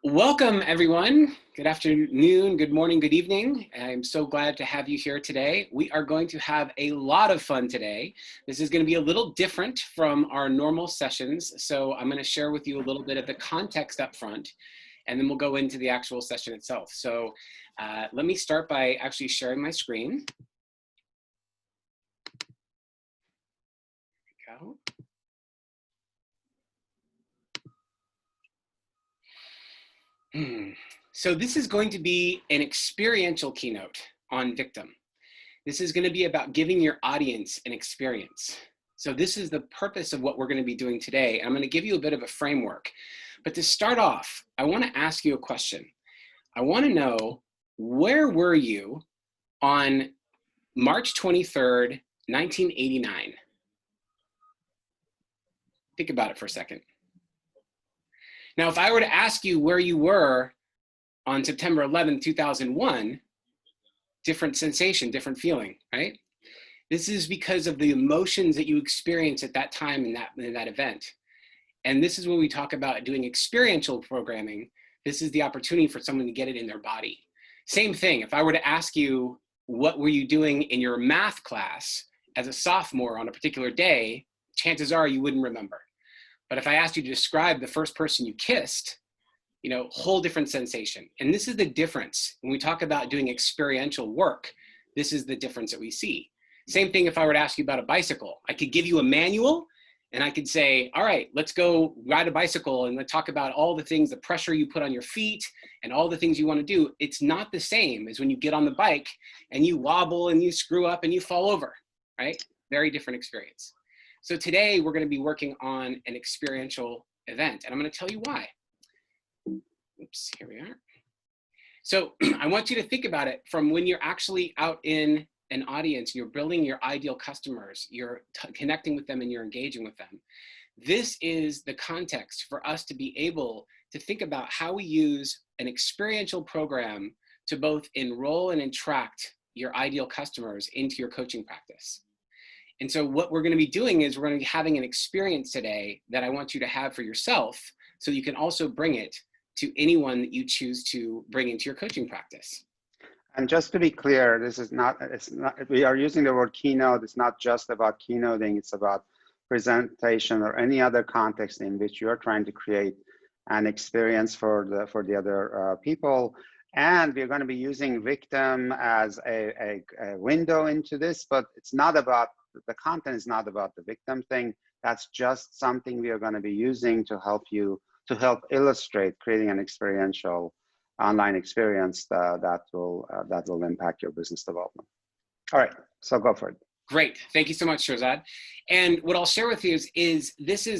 Welcome, everyone. Good afternoon, good morning, good evening. I'm so glad to have you here today. We are going to have a lot of fun today. This is going to be a little different from our normal sessions, so I'm going to share with you a little bit of the context up front, and then we'll go into the actual session itself. So let me start by actually sharing my screen. There we go. So this is going to be an experiential keynote on Victim. This is going to be about giving your audience an experience. So this is the purpose of what we're going to be doing today. I'm going to give you a bit of a framework. But to start off, I want to ask you a question. I want to know, where were you on March 23rd, 1989? Think about it for a second. Now, if I were to ask you where you were on September 11th, 2001, different sensation, different feeling, right? This is because of the emotions that you experience at that time in that event. And this is when we talk about doing experiential programming. This is the opportunity for someone to get it in their body. Same thing, if I were to ask you, what were you doing in your math class as a sophomore on a particular day, chances are you wouldn't remember. But if I asked you to describe the first person you kissed, you know, whole different sensation. And this is the difference. When we talk about doing experiential work, this is the difference that we see. Same thing if I were to ask you about a bicycle. I could give you a manual and I could say, all right, let's go ride a bicycle and let's talk about all the things, the pressure you put on your feet and all the things you want to do. It's not the same as when you get on the bike and you wobble and you screw up and you fall over, right? Very different experience. So today we're going to be working on an experiential event, and I'm going to tell you why. Oops, here we are. So I want you to think about it from when you're actually out in an audience, you're building your ideal customers, you're connecting with them and you're engaging with them. This is the context for us to be able to think about how we use an experiential program to both enroll and attract your ideal customers into your coaching practice. And so what we're going to be doing is we're going to be having an experience today that I want you to have for yourself, so you can also bring it to anyone that you choose to bring into your coaching practice. And just to be clear, this is not, we are using the word keynote. It's not just about keynoting. It's about presentation or any other context in which you're trying to create an experience for the other people. And we're going to be using Victim as a window into this, but it's not about, the content is not about the Victim thing. That's just something we are going to be using to help you, to help illustrate creating an experiential online experience that will impact your business development. All right, so go for it. Great, thank you so much, Shirzad. And what I'll share with you is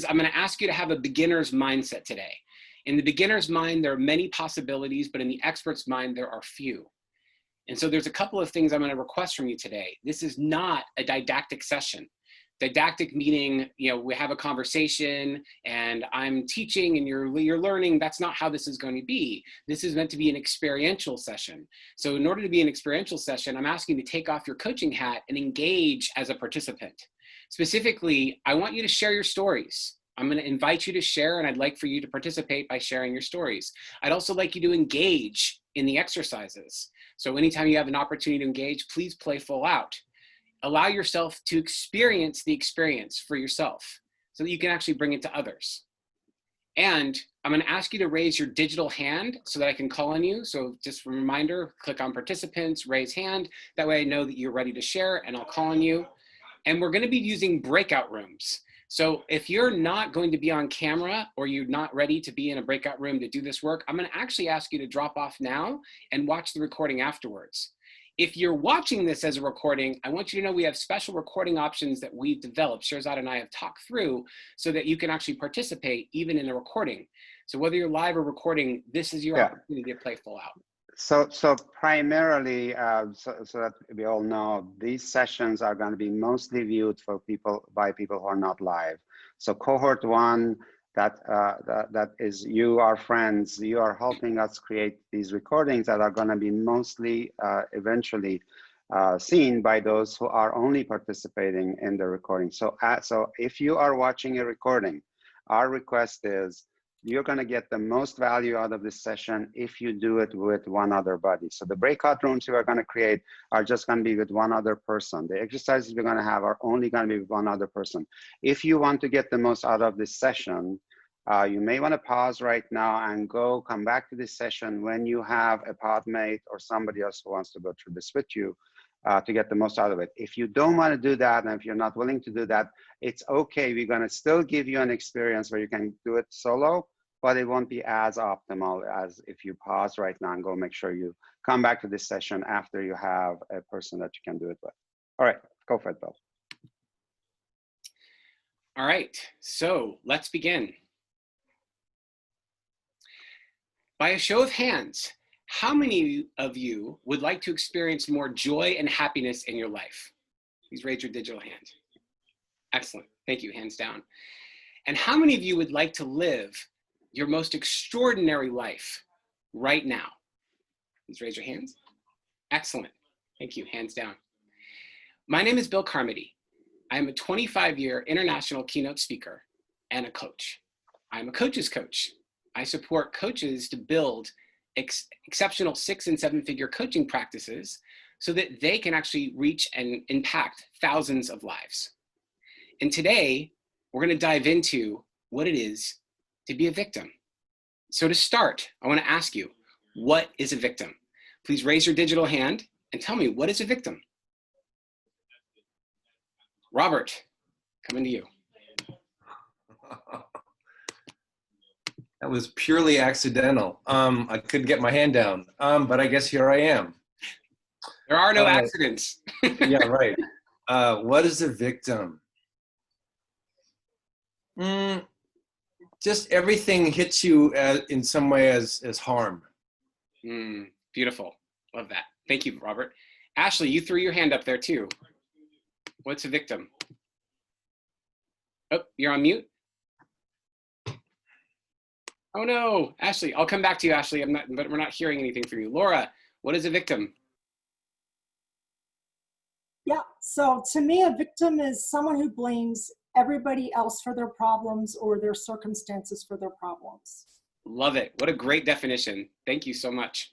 I'm going to ask you to have a beginner's mindset today. In the beginner's mind, there are many possibilities, but in the expert's mind, there are few. And so there's a couple of things I'm going to request from you today. This is not a didactic session. Didactic meaning, you know, we have a conversation and I'm teaching and you're learning. That's not how this is going to be. This is meant to be an experiential session. So in order to be an experiential session, I'm asking you to take off your coaching hat and engage as a participant. Specifically, I want you to share your stories. I'm going to invite you to share, and I'd like for you to participate by sharing your stories. I'd also like you to engage in the exercises. So anytime you have an opportunity to engage, please play full out. Allow yourself to experience the experience for yourself so that you can actually bring it to others. And I'm going to ask you to raise your digital hand so that I can call on you. So just a reminder, click on participants, raise hand. That way I know that you're ready to share and I'll call on you. And we're going to be using breakout rooms. So if you're not going to be on camera or you're not ready to be in a breakout room to do this work, I'm going to actually ask you to drop off now and watch the recording afterwards. If you're watching this as a recording, I want you to know we have special recording options that we've developed, Shirzad and I have talked through, so that you can actually participate even in a recording. So whether you're live or recording, this is your opportunity to play full out. So primarily, so that we all know, these sessions are going to be mostly viewed by people who are not live. So cohort one, that is you, our friends, you are helping us create these recordings that are going to be mostly eventually seen by those who are only participating in the recording. So if you are watching a recording, our request is you're going to get the most value out of this session if you do it with one other buddy. So the breakout rooms we are going to create are just going to be with one other person. The exercises we're going to have are only going to be with one other person. If you want to get the most out of this session, you may want to pause right now and come back to this session when you have a pod mate or somebody else who wants to go through this with you to get the most out of it. If you don't want to do that, and if you're not willing to do that, it's okay. We're going to still give you an experience where you can do it solo, but it won't be as optimal as if you pause right now and go make sure you come back to this session after you have a person that you can do it with. All right, go for it, Bill. All right, so let's begin. By a show of hands, how many of you would like to experience more joy and happiness in your life? Please raise your digital hand. Excellent, thank you, hands down. And how many of you would like to live your most extraordinary life right now? Please raise your hands. Excellent, thank you, hands down. My name is Bill Carmody. I am a 25-year international keynote speaker and a coach. I'm a coach's coach. I support coaches to build exceptional 6- and 7-figure coaching practices so that they can actually reach and impact thousands of lives. And today, we're going to dive into what it is to be a victim. So to start, I want to ask you, what is a victim? Please raise your digital hand and tell me, what is a victim? Robert, coming to you. That was purely accidental. I couldn't get my hand down, but I guess here I am. There are no accidents. Yeah, right. What is a victim? Just everything hits you in some way as harm. Beautiful. Love that. Thank you, Robert. Ashley, you threw your hand up there too. What's a victim? Oh, you're on mute. Oh no, Ashley, I'll come back to you, Ashley. But we're not hearing anything from you. Laura, what is a victim? Yeah, so to me, a victim is someone who blames everybody else for their problems or their circumstances for their problems. Love it. What a great definition. Thank you so much.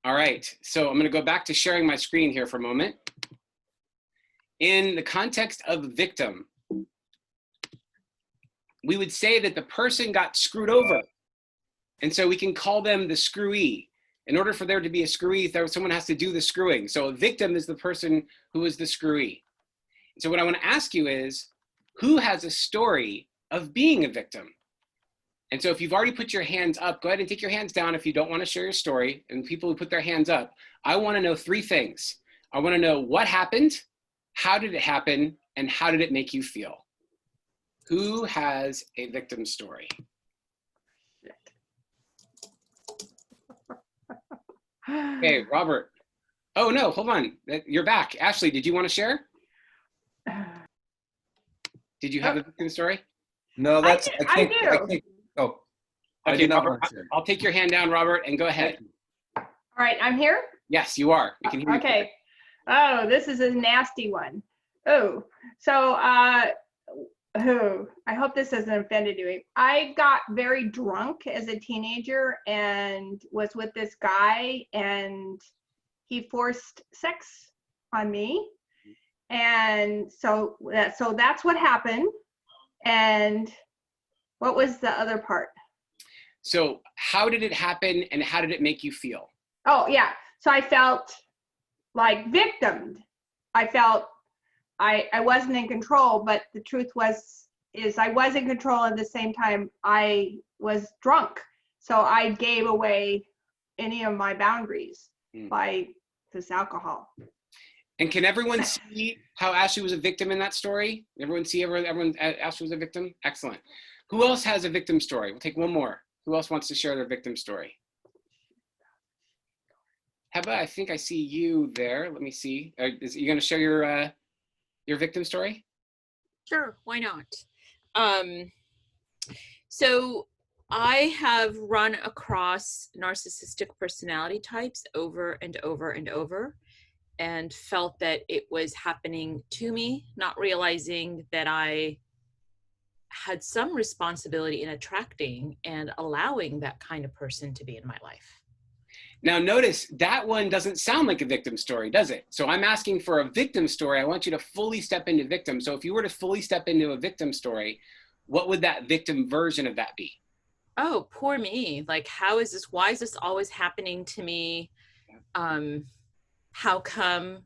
All right, so I'm going to go back to sharing my screen here for a moment. In the context of victim, we would say that the person got screwed over. And so we can call them the screwee. In order for there to be a screwee, someone has to do the screwing. So a victim is the person who is the screwee. So what I want to ask you is, who has a story of being a victim? And so if you've already put your hands up, go ahead and take your hands down if you don't want to share your story. And people who put their hands up, I want to know 3 things. I want to know what happened, how did it happen, and how did it make you feel? Who has a victim story? Okay, Robert. Oh no, hold on. You're back. Ashley, did you want to share? Did you have a victim story? No, that's, I do. Oh, okay, Robert, I'll take your hand down, Robert, and go ahead. All right, I'm here? Yes, you are. We can hear you. Okay. Oh, this is a nasty one. Oh, so, I hope this doesn't offend you. I got very drunk as a teenager and was with this guy, and he forced sex on me. And so that's what happened. And what was the other part? So how did it happen and how did it make you feel? Oh, yeah. So I felt like victimed. I felt I wasn't in control, but the truth is I was in control at the same time I was drunk. So I gave away any of my boundaries by this alcohol. And can everyone see how Ashley was a victim in that story? Everyone see everyone Ashley was a victim? Excellent. Who else has a victim story? We'll take one more. Who else wants to share their victim story? Heba, I think I see you there. Let me see. Are you going to share your victim story? Sure, why not? So I have run across narcissistic personality types over and over and over, and felt that it was happening to me, not realizing that I had some responsibility in attracting and allowing that kind of person to be in my life. Now notice that one doesn't sound like a victim story, does it? So I'm asking for a victim story. I want you to fully step into victim. So if you were to fully step into a victim story, what would that victim version of that be? Oh, poor me. Like, why is this always happening to me? How come?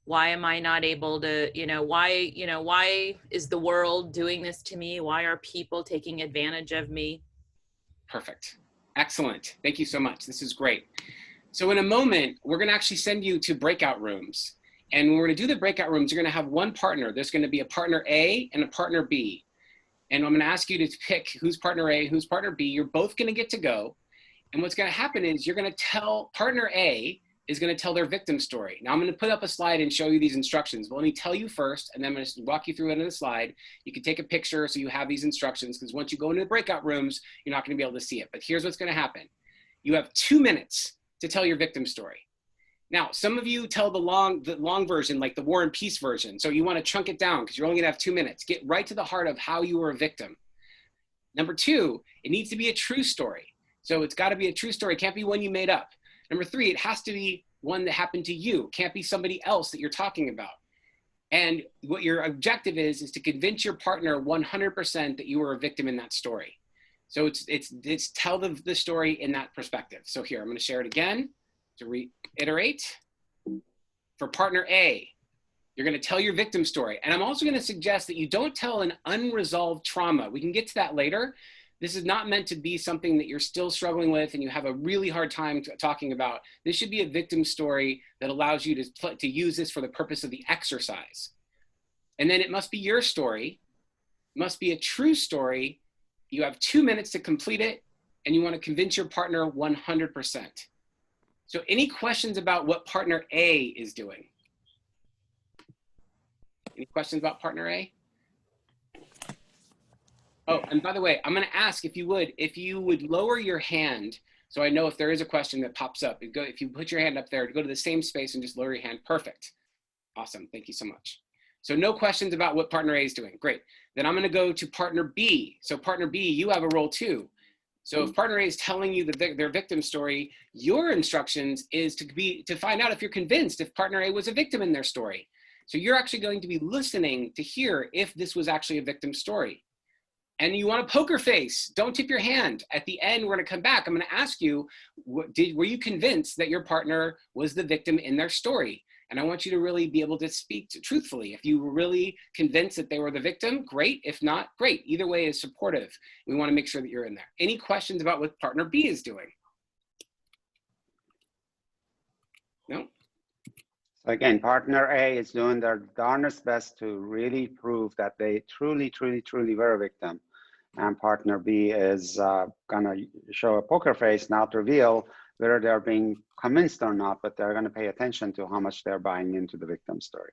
Why am I not able to, why is the world doing this to me? Why are people taking advantage of me? Perfect. Excellent. Thank you so much. This is great. So in a moment, we're going to actually send you to breakout rooms. And when we're going to do the breakout rooms, you're going to have one partner. There's going to be a partner A and a partner B. And I'm going to ask you to pick who's partner A, who's partner B. You're both going to get to go. And what's going to happen is you're going to tell, partner A is going to tell their victim story. Now I'm going to put up a slide and show you these instructions. But let me tell you first, and then I'm going to walk you through it in the slide. You can take a picture so you have these instructions, because once you go into the breakout rooms, you're not going to be able to see it. But here's what's going to happen. You have 2 minutes to tell your victim story. Now, some of you tell the long version, like the War and Peace version. So you want to chunk it down because you're only going to have 2 minutes. Get right to the heart of how you were a victim. Number 2, it needs to be a true story. So it's got to be a true story. It can't be one you made up. Number 3, it has to be one that happened to you. It can't be somebody else that you're talking about. And what your objective is to convince your partner 100% that you were a victim in that story. So it's tell the story in that perspective. So here, I'm going to share it again to reiterate. For partner A, you're going to tell your victim story. And I'm also going to suggest that you don't tell an unresolved trauma. We can get to that later. This is not meant to be something that you're still struggling with and you have a really hard time talking about. This should be a victim story that allows you to use this for the purpose of the exercise. And then it must be your story. It must be a true story. You have 2 minutes to complete it, and you want to convince your partner 100%. So any questions about what partner A is doing? Any questions about partner A? Oh, and by the way, I'm going to ask if you would lower your hand so I know if there is a question that pops up. If you put your hand up there, go to the same space and just lower your hand. Perfect. Awesome. Thank you so much. So no questions about what partner A is doing. Great. Then I'm going to go to partner B. So partner B, you have a role too. So if partner A is telling you their victim story, your instructions is to find out if you're convinced if partner A was a victim in their story. So you're actually going to be listening to hear if this was actually a victim story. And you want a poker face. Don't tip your hand. At the end, we're going to come back. I'm going to ask you, were you convinced that your partner was the victim in their story? And I want you to really be able to speak truthfully. If you were really convinced that they were the victim, great. If not, great. Either way is supportive. We want to make sure that you're in there. Any questions about what partner B is doing? No? Again, partner A is doing their darnest best to really prove that they truly, truly, truly were a victim. And partner B is gonna show a poker face, not reveal whether they're being convinced or not, but they're gonna pay attention to how much they're buying into the victim story.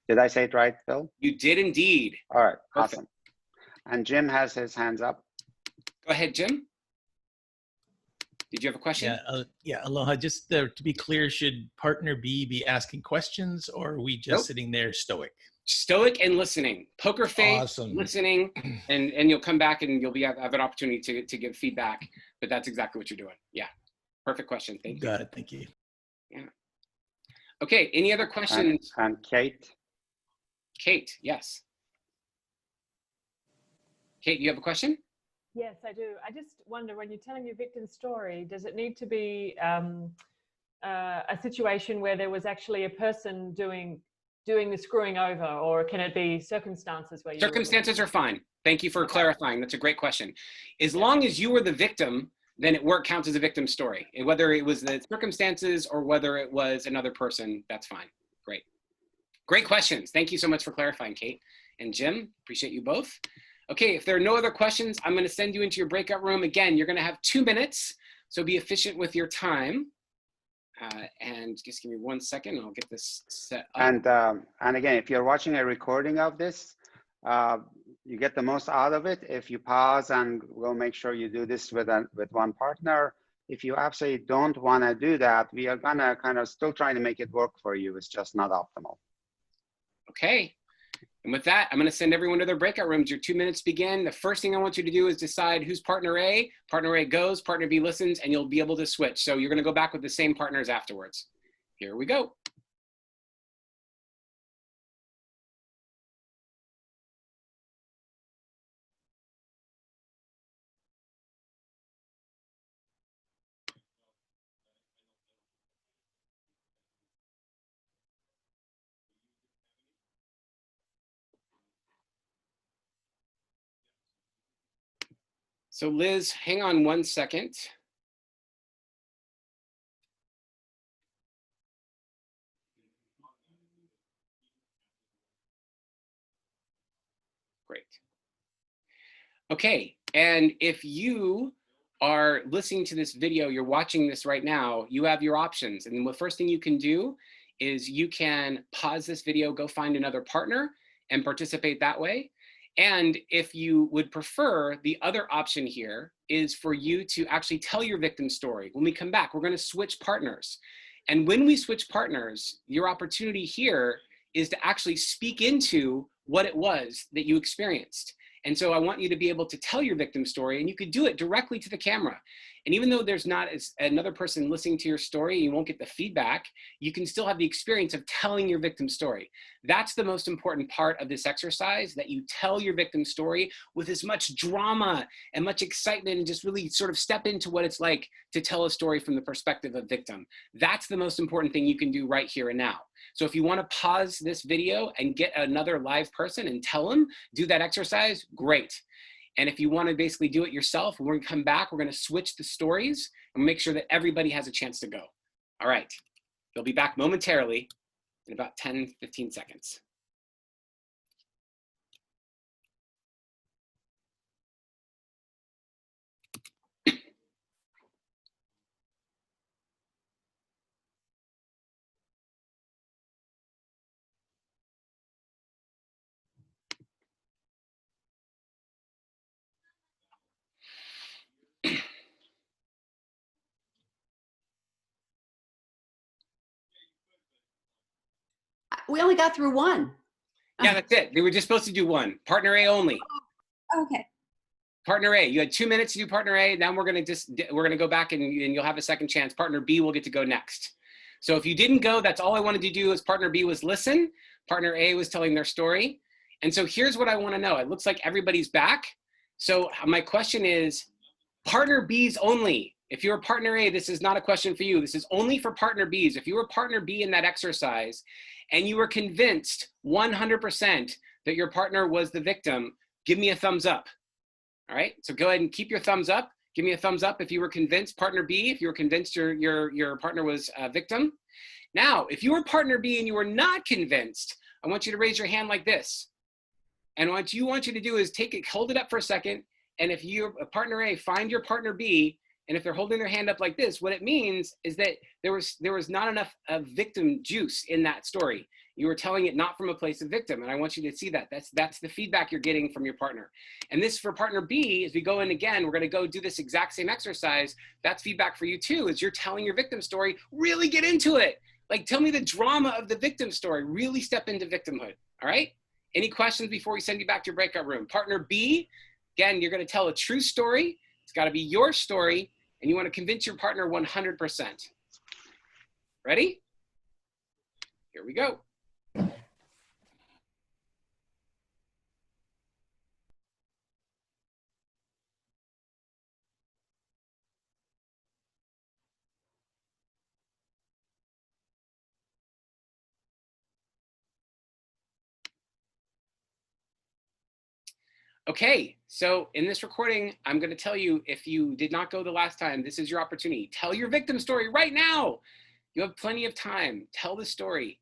Did I say it right, Phil? You did indeed. All right, Perfect. awesome. And Jim has his hands up. Go ahead, Jim. Did you have a question? Yeah, aloha. Just to be clear, should partner B be asking questions, or are we just Nope. sitting there stoic? Stoic and listening. Poker face, Awesome. listening, and you'll come back and you'll have an opportunity to give feedback. But that's exactly what you're doing. Yeah, perfect question. Thank you. Got it. Thank you. Yeah. Okay. Any other questions? And Kate. Kate, yes. Kate, you have a question? Yes, I do. I just wonder, when you're telling your victim story, does it need to be a situation where there was actually a person doing the screwing over, or can it be circumstances where you Circumstances are fine. Thank you for clarifying. That's a great question. As long as you were the victim, then it counts as a victim story. And whether it was the circumstances or whether it was another person, that's fine. Great. Great questions. Thank you so much for clarifying, Kate. And Jim, appreciate you both. Okay, if there are no other questions, I'm going to send you into your breakout room. Again, you're going to have 2 minutes, so be efficient with your time. And just give me 1 second, I'll get this set up. And again, if you're watching a recording of this, you get the most out of it if you pause and we'll make sure you do this with one partner. If you absolutely don't want to do that, we are going to kind of still trying to make it work for you. It's just not optimal. Okay. And with that, I'm going to send everyone to their breakout rooms. Your 2 minutes begin. The first thing I want you to do is decide who's partner A. Partner A goes, partner B listens, and you'll be able to switch. So you're going to go back with the same partners afterwards. Here we go. So Liz, hang on 1 second. Great. Okay, and if you are listening to this video, you're watching this right now, you have your options. And the first thing you can do is you can pause this video, go find another partner and participate that way. And if you would prefer, the other option here is for you to actually tell your victim story. When we come back, we're going to switch partners. And when we switch partners, your opportunity here is to actually speak into what it was that you experienced. And so I want you to be able to tell your victim story, and you could do it directly to the camera. And even though there's not another person listening to your story, you won't get the feedback, you can still have the experience of telling your victim story. That's the most important part of this exercise, that you tell your victim story with as much drama and much excitement, and just really sort of step into what it's like to tell a story from the perspective of victim. That's the most important thing you can do right here and now. So if you want to pause this video and get another live person and tell them, do that exercise, great. And if you want to basically do it yourself, when we come back, we're going to switch the stories and make sure that everybody has a chance to go. All right. They'll be back momentarily in about 10, 15 seconds. We only got through one. Yeah, that's it. They were just supposed to do one. Partner A only. Okay. Partner A, you had 2 minutes to do partner A. Now we're going to go back and you'll have a second chance. Partner B will get to go next. So if you didn't go, that's all I wanted to do is partner B was listen. Partner A was telling their story. And so here's what I want to know. It looks like everybody's back. So my question is, partner B's only. If you're partner A, this is not a question for you. This is only for partner B's. If you were partner B in that exercise and you were convinced 100% that your partner was the victim, give me a thumbs up. All right, so go ahead and keep your thumbs up. Give me a thumbs up if you were convinced, partner B, if you were convinced your partner was a victim. Now, if you were partner B and you were not convinced, I want you to raise your hand like this. And what I want you to do is hold it up for a second. And if you're a partner A, find your partner B. And if they're holding their hand up like this, what it means is that there was not enough victim juice in that story. You were telling it not from a place of victim. And I want you to see that. That's the feedback you're getting from your partner. And this for partner B, as we go in again, we're going to go do this exact same exercise. That's feedback for you too, as you're telling your victim story, really get into it. Like, tell me the drama of the victim story. Really step into victimhood. All right? Any questions before we send you back to your breakout room? Partner B, again, you're going to tell a true story. It's got to be your story. And you want to convince your partner 100%. Ready? Here we go. Okay, so in this recording, I'm going to tell you, if you did not go the last time, this is your opportunity. Tell your victim story right now. You have plenty of time. Tell the story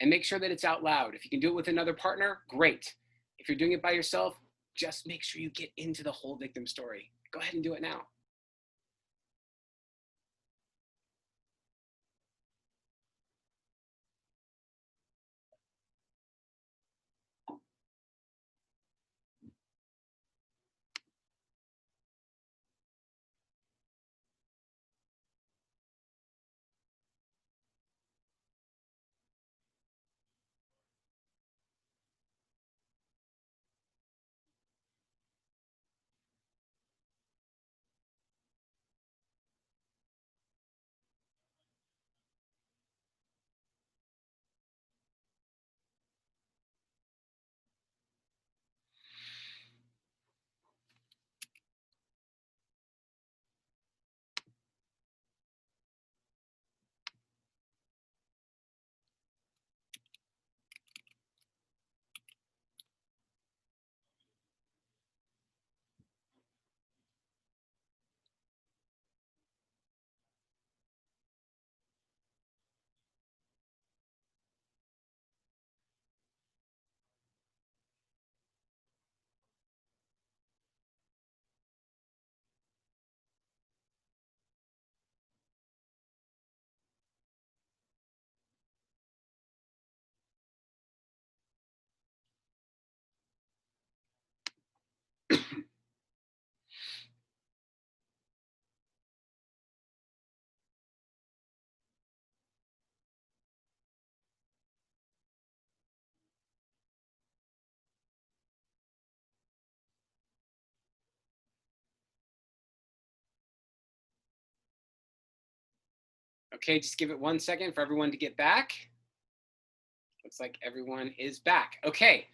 and make sure that it's out loud. If you can do it with another partner, great. If you're doing it by yourself, just make sure you get into the whole victim story. Go ahead and do it now. Okay, just give it 1 second for everyone to get back. Looks like everyone is back. Okay,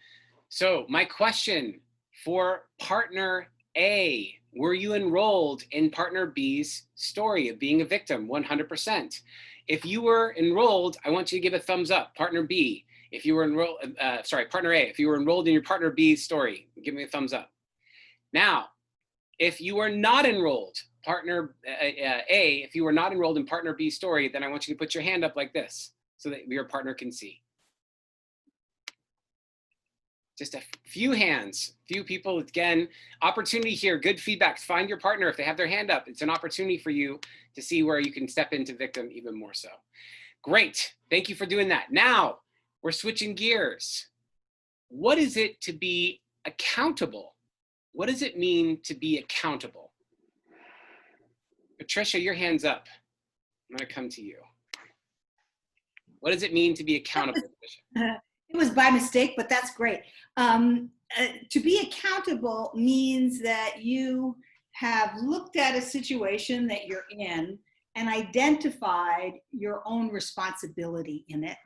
so my question for partner A, were you enrolled in partner B's story of being a victim? 100%. If you were enrolled, I want you to give a thumbs up. Partner B, if you were enrolled, partner A, if you were enrolled in your partner B's story, give me a thumbs up. Now, if you are not enrolled, partner A, if you were not enrolled in partner B's story, then I want you to put your hand up like this so that your partner can see. Just a few hands, few people. Again, opportunity here, good feedback. Find your partner if they have their hand up. It's an opportunity for you to see where you can step into victim even more so. Great, thank you for doing that. Now, we're switching gears. What is it to be accountable? What does it mean to be accountable? Patricia, your hand's up. I'm gonna come to you. What does it mean to be accountable, Patricia? It was by mistake, but that's great. To be accountable means that you have looked at a situation that you're in and identified your own responsibility in it.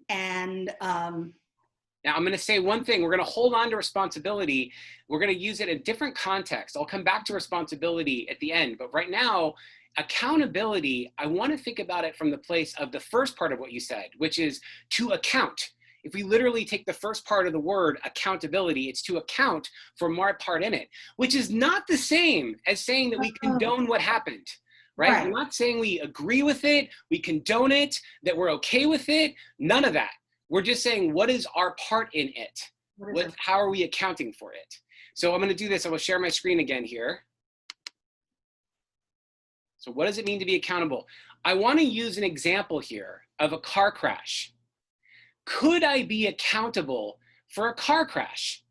And now I'm going to say one thing. We're going to hold on to responsibility. We're going to use it in a different context. I'll come back to responsibility at the end, but right now, accountability, I want to think about it from the place of the first part of what you said, which is to account. If we literally take the first part of the word accountability, it's to account for my part in it, which is not the same as saying that we condone what happened, right? We're not saying we agree with it, we condone it, that we're okay with it, none of that. We're just saying, what is our part in it? How are we accounting for it? So I'm gonna do this, I will share my screen again here. So what does it mean to be accountable? I wanna use an example here of a car crash. Could I be accountable for a car crash?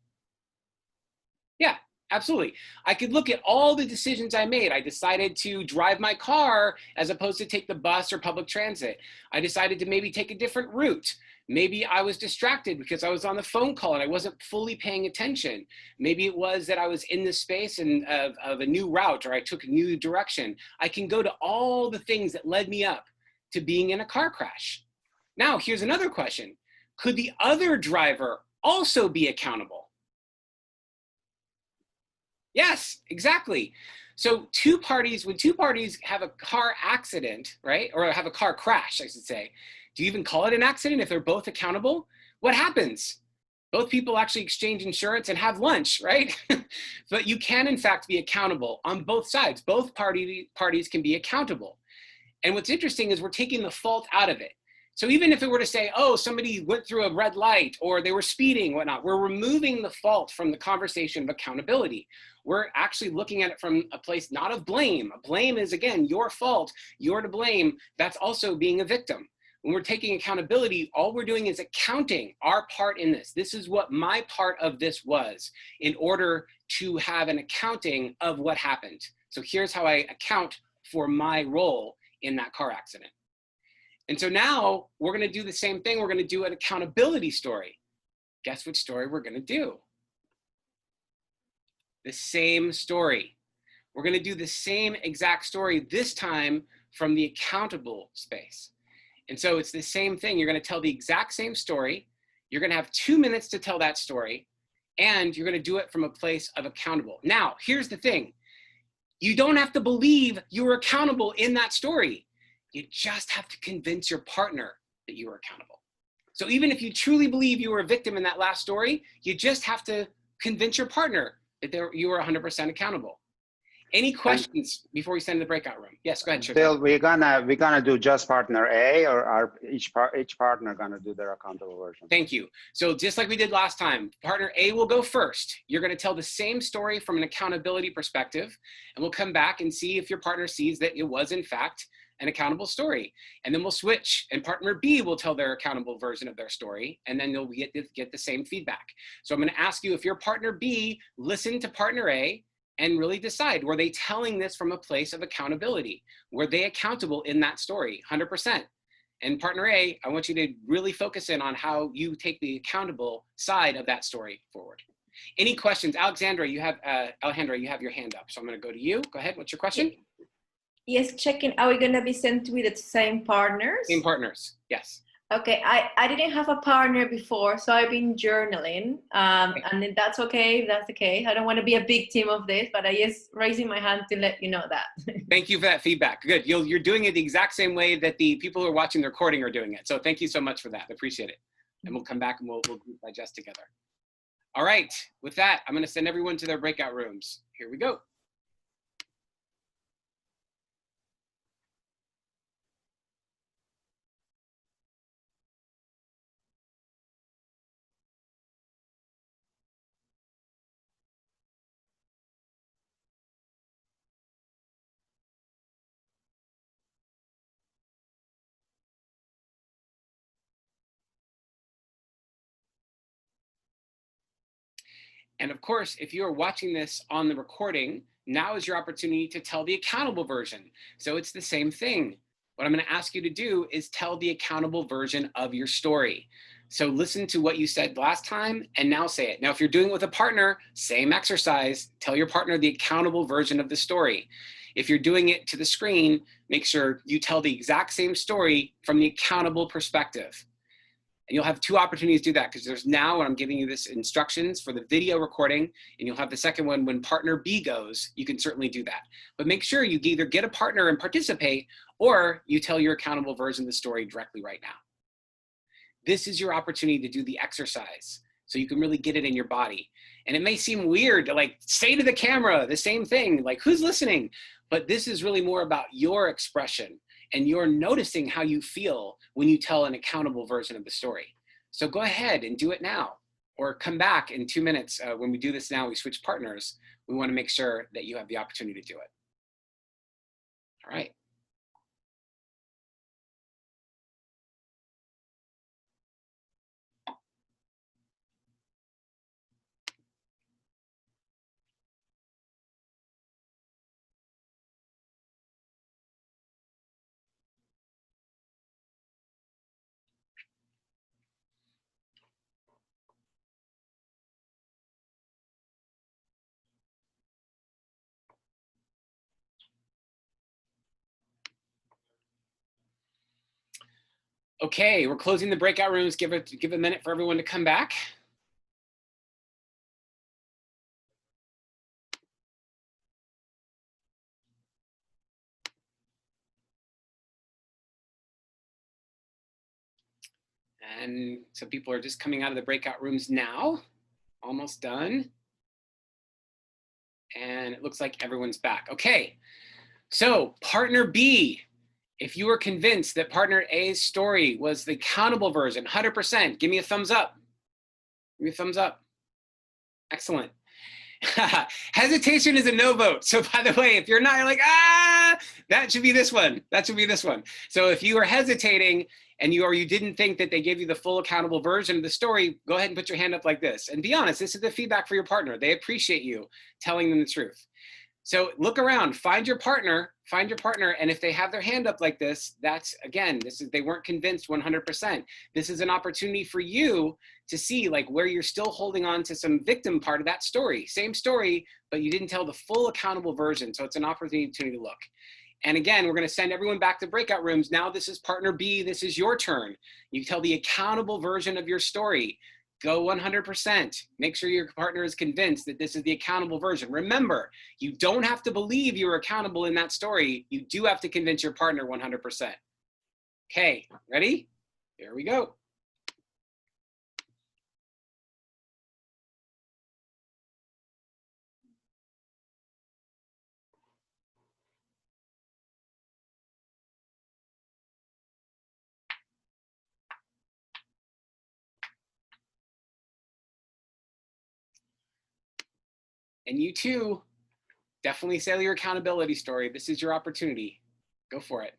Yeah, absolutely. I could look at all the decisions I made. I decided to drive my car as opposed to take the bus or public transit. I decided to maybe take a different route. Maybe I was distracted because I was on the phone call and I wasn't fully paying attention. Maybe it was that I was in the space of a new route, or I took a new direction. I can go to all the things that led me up to being in a car crash. Now, here's another question. Could the other driver also be accountable? Yes, exactly. So when two parties have a car accident, right? Or have a car crash, I should say. Do you even call it an accident if they're both accountable? What happens? Both people actually exchange insurance and have lunch, right? But you can in fact be accountable on both sides. Both parties can be accountable. And what's interesting is we're taking the fault out of it. So even if it were to say, oh, somebody went through a red light or they were speeding, whatnot, we're removing the fault from the conversation of accountability. We're actually looking at it from a place not of blame. Blame is, again, your fault, you're to blame. That's also being a victim. When we're taking accountability, all we're doing is accounting our part in this. This is what my part of this was in order to have an accounting of what happened. So here's how I account for my role in that car accident. And so now we're going to do the same thing. We're going to do an accountability story. Guess which story we're going to do? The same story. We're going to do the same exact story, this time from the accountable space. And so it's the same thing. You're going to tell the exact same story. You're going to have 2 minutes to tell that story, and you're going to do it from a place of accountable. Now, here's the thing. You don't have to believe you were accountable in that story. You just have to convince your partner that you were accountable. So even if you truly believe you were a victim in that last story, you just have to convince your partner that you were 100% accountable. Any questions before we send to the breakout room? Yes, go ahead, Shirley. Bill, we're gonna do just partner A, or are each partner gonna do their accountable version? Thank you. So just like we did last time, partner A will go first. You're going to tell the same story from an accountability perspective, and we'll come back and see if your partner sees that it was in fact an accountable story. And then we'll switch and partner B will tell their accountable version of their story. And then they'll get the same feedback. So I'm gonna ask you, if you're partner B, listen to partner A and really decide, were they telling this from a place of accountability? Were they accountable in that story? 100%. And partner A, I want you to really focus in on how you take the accountable side of that story forward. Any questions? Alexandra, you have your hand up. So I'm going to go to you. Go ahead. What's your question? Yes, checking. Are we going to be sent with the same partners? Same partners. Yes. Okay. I didn't have a partner before, so I've been journaling. And that's okay. That's okay. I don't want to be a victim of this, but I just raising my hand to let you know that. Thank you for that feedback. Good. You're doing it the exact same way that the people who are watching the recording are doing it. So thank you so much for that. I appreciate it. And we'll come back and we'll group digest together. All right. With that, I'm going to send everyone to their breakout rooms. Here we go. And of course, if you're watching this on the recording, now is your opportunity to tell the accountable version. So it's the same thing. What I'm going to ask you to do is tell the accountable version of your story. So listen to what you said last time and now say it. Now, if you're doing it with a partner, same exercise, tell your partner the accountable version of the story. If you're doing it to the screen, make sure you tell the exact same story from the accountable perspective. And you'll have two opportunities to do that, because there's now, when I'm giving you this instructions for the video recording, and you'll have the second one when partner B goes, you can certainly do that. But make sure you either get a partner and participate, or you tell your accountable version of the story directly right now. This is your opportunity to do the exercise, so you can really get it in your body. And it may seem weird to like say to the camera the same thing, like who's listening? But this is really more about your expression, and you're noticing how you feel when you tell an accountable version of the story. So go ahead and do it now, or come back in 2 minutes. When we do this now, we switch partners. We want to make sure that you have the opportunity to do it. All right. Okay, we're closing the breakout rooms. Give a minute for everyone to come back. And so people are just coming out of the breakout rooms now, almost done. And it looks like everyone's back. Okay, so partner B, if you were convinced that partner A's story was the accountable version, 100%, give me a thumbs up. Give me a thumbs up. Excellent. Hesitation is a no vote. So by the way, if you're not, you're like, that should be this one. That should be this one. So if you are hesitating and you didn't think that they gave you the full accountable version of the story, go ahead and put your hand up like this. And be honest, this is the feedback for your partner. They appreciate you telling them the truth. So look around, find your partner, and if they have their hand up like this, that's, again, they weren't convinced 100%. This is an opportunity for you to see like where you're still holding on to some victim part of that story. Same story, but you didn't tell the full accountable version. So it's an opportunity to look. And again, we're going to send everyone back to breakout rooms. Now this is partner B. This is your turn. You tell the accountable version of your story. Go 100%. Make sure your partner is convinced that this is the accountable version. Remember, you don't have to believe you were accountable in that story. You do have to convince your partner 100%. Okay, ready? Here we go. And you too, definitely sell your accountability story. This is your opportunity. Go for it.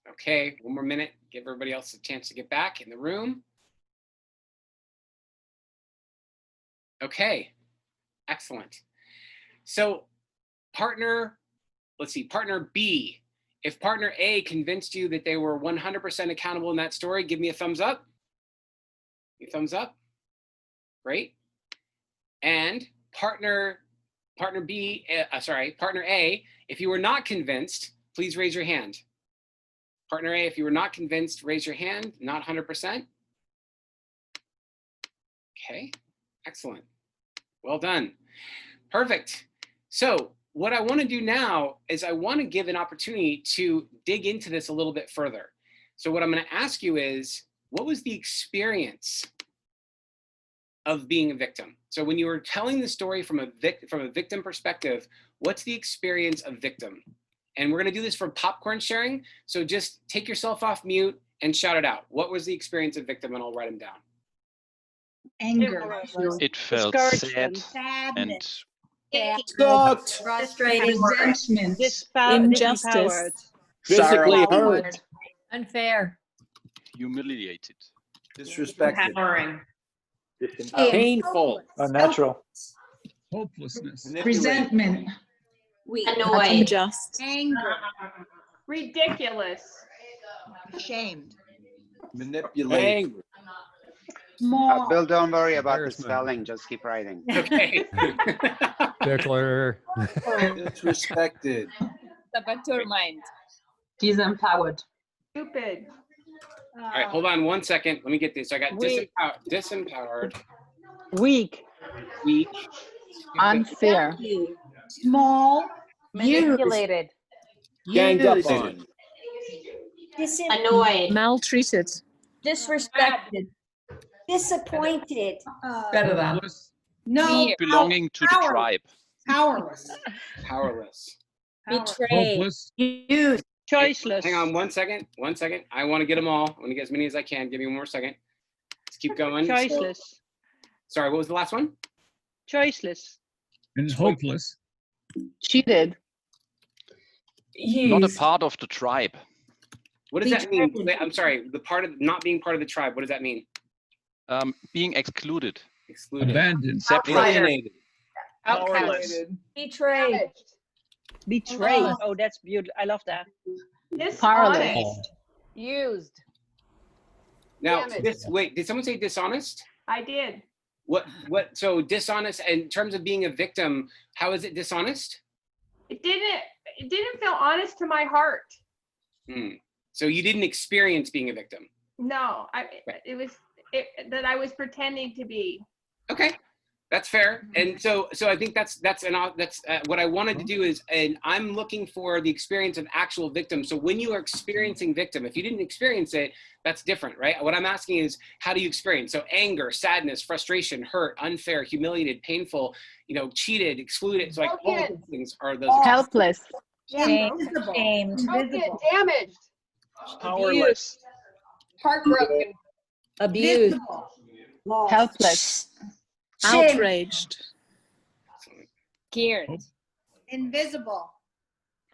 Okay, one more minute. Give everybody else a chance to get back in the room. Okay, excellent. So partner, let's see, partner B. If partner A convinced you that they were 100% accountable in that story, give me a thumbs up. A thumbs up. Great. And partner B, partner A, if you were not convinced, please raise your hand. Partner A, if you were not convinced, raise your hand, not 100%. Okay, excellent. Well done. Perfect. So what I want to do now is I want to give an opportunity to dig into this a little bit further. So what I'm going to ask you is, what was the experience of being a victim? So when you were telling the story from a victim perspective, what's the experience of victim? And we're going to do this for popcorn sharing. So just take yourself off mute and shout it out. What was the experience of victim? And I'll write them down. Anger. It felt sad and Shocked. Frustrated. Resentment. Injustice. Physically hurt. Unfair. humiliated. Disrespected. Empowering. Painful. Unnatural. Hopelessness. Resentment. Annoyed. Unjust. Anger. Ridiculous. Ashamed. Manipulated. Angry. Small. Bill, don't worry about the Embarrassment. spelling. Just keep writing. Okay. Declare. Disrespected. Saboteur mind. Disempowered. Stupid. All right, hold on one second. Let me get this. So I got disempowered, Weak. weak, Unfair. Small. Manipulated. Ganged up on. Annoyed. Maltreated. Disrespected. Disappointed. Better than. No. Belonging to the Power. tribe. Powerless. powerless. Betrayed. Used. Choiceless. Hang on one second. One second. I want to get them all. I want to get as many as I can. Give me one more second. Let's keep going. Choiceless. Sorry, what was the last one? Choiceless. And hopeless. Cheated. Not a part of the tribe. What does that mean? Wait, I'm sorry. The part of not being part of the tribe. What does that mean? Being excluded. Excluded. Abandoned. Separated. Outcast. Betrayed. Betrayed. Oh, that's beautiful. I love that. Dishonest. Used. Now, Damaged. wait. Did someone say dishonest? I did. What? So dishonest in terms of being a victim. How is it dishonest? It didn't feel honest to my heart. So you didn't experience being a victim. No, it was that I was pretending to be. Okay, that's fair. And so I think that's what I wanted to do is, and I'm looking for the experience of actual victim. So when you are experiencing victim, if you didn't experience it, that's different, right? What I'm asking is, how do you experience? So anger, sadness, frustration, hurt, unfair, humiliated, painful, cheated, excluded. So like all of these things are those. Helpless. Invisible. Invisible. Damaged. Powerless. Heartbroken. Abused. Lost. Helpless. Outraged. Scared. Invisible. All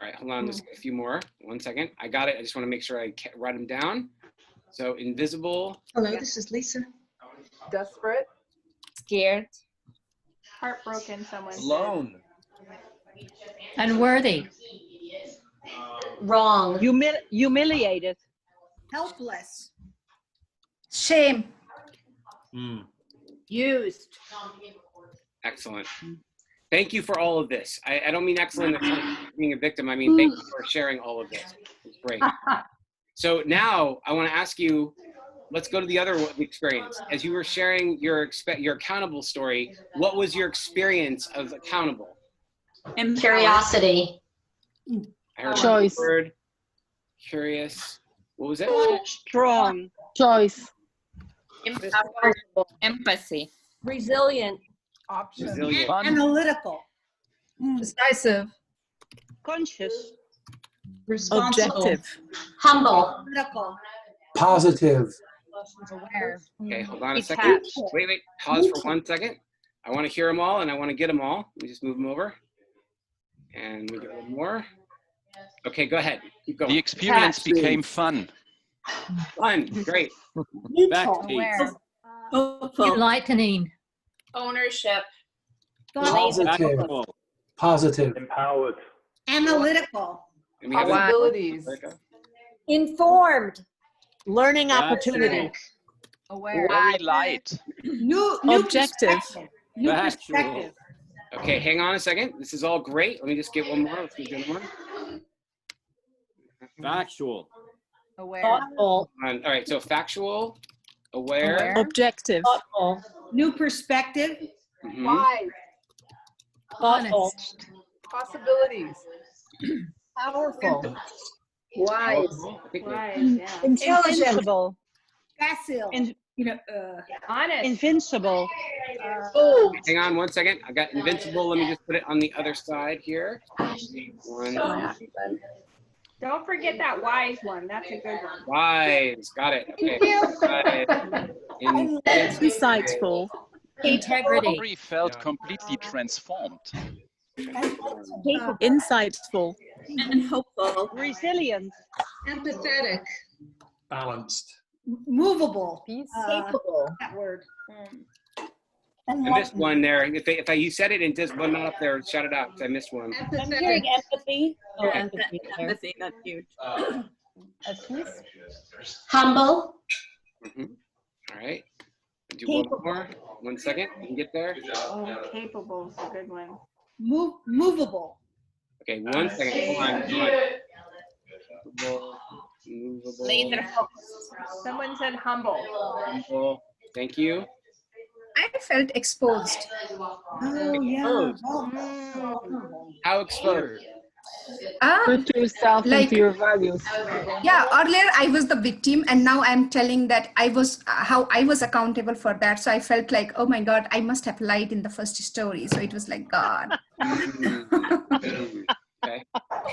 right, hold on, just a few more. 1 second. I got it. I just want to make sure I write them down. So invisible. Hello, this is Lisa. Desperate. Scared. Heartbroken, someone said. Alone. Unworthy. Wrong. Humiliated. Helpless. Shame. Used. Excellent. Thank you for all of this. I don't mean excellent in terms of being a victim. I mean, thank you for sharing all of this. It's great. So now I want to ask you, let's go to the other experience. As you were sharing your accountable story, what was your experience of accountable? Curiosity. I heard Choice. one word. Curious. What was it? Strong. Choice. Empathy. Resilient. Resilient. Analytical. Decisive. Conscious. Responsible. Objective. Humble. Critical. Positive. Aware. Okay, hold on a second. Detached. Wait. Pause for 1 second. I want to hear them all and I want to get them all. Let me just move them over. And we get one more. Okay, go ahead. Keep going. The experience became fun. Fun, great. Neutral. Aware. Hopeful. Enlightening. Ownership. Positive. Positive. Empowered. Analytical. And we have Possibilities. Informed. Learning That's opportunity. Aware. Very light. New Objective. perspective. New perspective. Okay, hang on a second. This is all great. Let me just get one more. Let's get one more. Factual. Aware. Thoughtful. All right, so factual, aware. Objective. Thoughtful. New perspective. Mhm. Wise. Thoughtful. Honest. Possibilities. Powerful. Wise. I think we- Wise, yeah. Intelligent. Invincible. Facile. In- Honest. Invincible. Hang on one second. I got invincible. Let me just put it on the other side here. One. Don't forget that wise one. That's a good one. Wise. Got it. Okay. Wise. Insightful. Integrity. Henry felt completely transformed. Insightful. And hopeful. Resilient. Empathetic. Balanced. Movable. Capable. That word. I missed one there. If you said it and just one not up there, shout it out. 'Cause I missed one. I'm hearing empathy. Oh, Okay. empathy. Empathy, that's huge. Humble. Mhm. All right. Do one more. 1 second. You can get there. Oh, capable is a good one. Movable. Okay. 1 second. Hold on. Movable. Laser focused. Someone said humble. Movable. Thank you. I felt exposed. Oh, yeah. How exposed? Put yourself like- into your values. Yeah, earlier I was the victim, and now I'm telling that I was how I was accountable for that. So I felt like, oh my God, I must have lied in the first story. So it was like, God. Okay.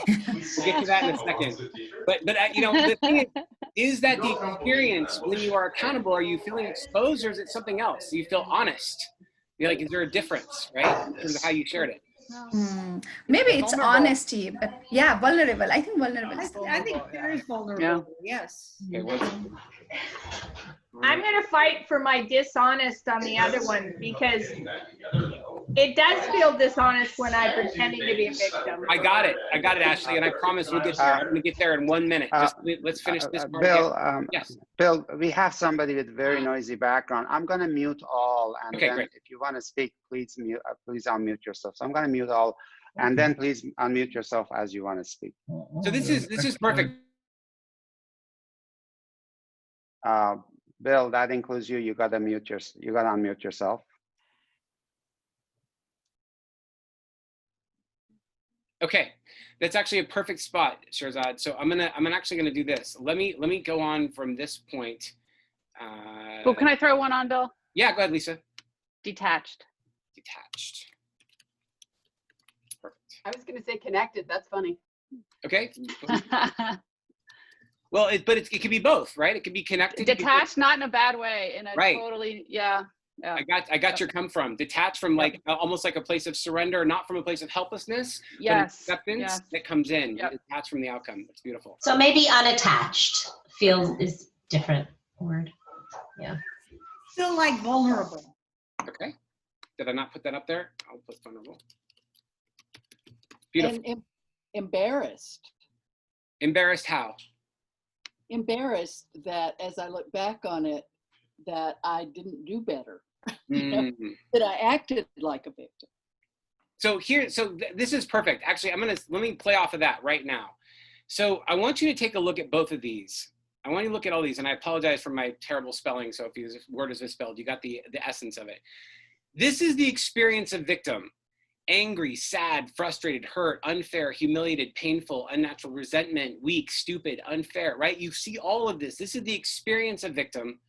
We'll get to that in a second. But you know, the thing is that the experience when you are accountable, are you feeling exposed or is it something else? Do you feel honest? You're like, is there a difference, right? In terms of how you shared it. Maybe it's honesty, but yeah, vulnerable. I think vulnerable. I think very vulnerable. Yes. Okay, I'm going to fight for my dishonest on the other one because it does feel dishonest when I'm pretending to be a victim. I got it, Ashley, and I promise we'll get there. I'm going to get there in 1 minute. Just let's finish this part. Bill, yes. Bill, we have somebody with very noisy background. I'm going to mute all, and Okay, then great. if you want to speak, please please unmute yourself. So I'm going to mute all, and then please unmute yourself as you want to speak. So this is perfect. Bill, that includes you. You got to unmute yourself. Okay, that's actually a perfect spot, Shirzad. So I'm actually gonna do this. Let me go on from this point. Well, can I throw one on, Bill? Yeah, go ahead, Lisa. Detached. Detached. Perfect. I was going to say connected. That's funny. Okay. Well, it could be both, right? It could be connected. Detached, not in a bad way. In a Right. totally, yeah. I got your come from. Detached from like almost like a place of surrender, not from a place of helplessness, but acceptance that comes in. Detached from the outcome. It's beautiful. So maybe unattached is different word. Yeah. Still like vulnerable. Okay. Did I not put that up there? I'll put vulnerable. Beautiful. And embarrassed. Embarrassed how? Embarrassed that as I look back on it, that I didn't do better. You know, that I acted like a victim. So this is perfect. Actually, let me play off of that right now. So I want you to take a look at both of these. I want you to look at all these, and I apologize for my terrible spelling. So if this word is misspelled, you got the essence of it. This is the experience of victim. Angry, sad, frustrated, hurt, unfair, humiliated, painful, unnatural, resentment, weak, stupid, unfair, right? You see all of this. This is the experience of victim.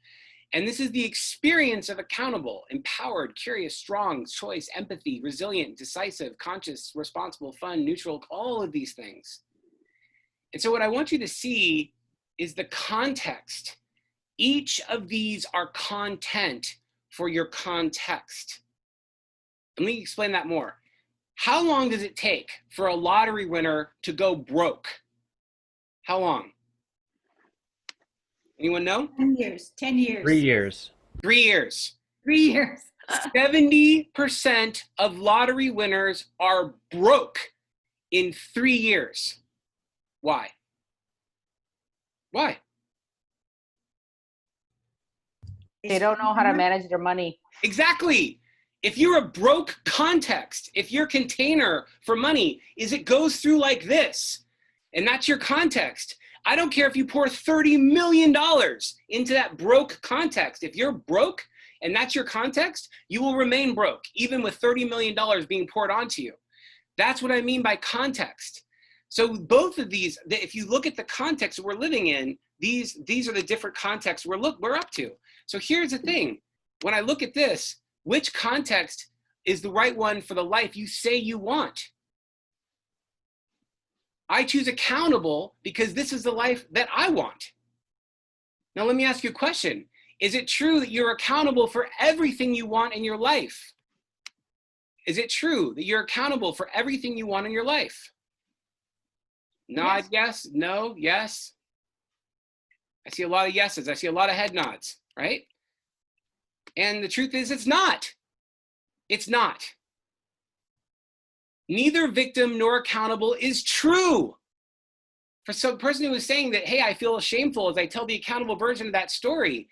And this is the experience of accountable, empowered, curious, strong, choice, empathy, resilient, decisive, conscious, responsible, fun, neutral, all of these things. And so what I want you to see is the context. Each of these are content for your context. Let me explain that more. How long does it take for a lottery winner to go broke? How long? Anyone know? 10 years. 10 years. 3 years. 3 years. 3 years. 70% of lottery winners are broke in 3 years. Why? Why? They don't know how to manage their money. Exactly. If you're a broke context, if your container for money is it goes through like this, and that's your context, I don't care if you pour $30 million into that broke context. If you're broke and that's your context, you will remain broke, even with $30 million being poured onto you. That's what I mean by context. So both of these, if you look at the context we're living in, these are the different contexts we're up to. So here's the thing. When I look at this, which context is the right one for the life you say you want? I choose accountable because this is the life that I want. Now let me ask you a question. Is it true that you're accountable for everything you want in your life? Is it true that you're accountable for everything you want in your life? Nod, yes, no, yes. I see a lot of yeses. I see a lot of head nods, right? And the truth is it's not. It's not. Neither victim nor accountable is true. For some person who is saying that, hey, I feel shameful as I tell the accountable version of that story,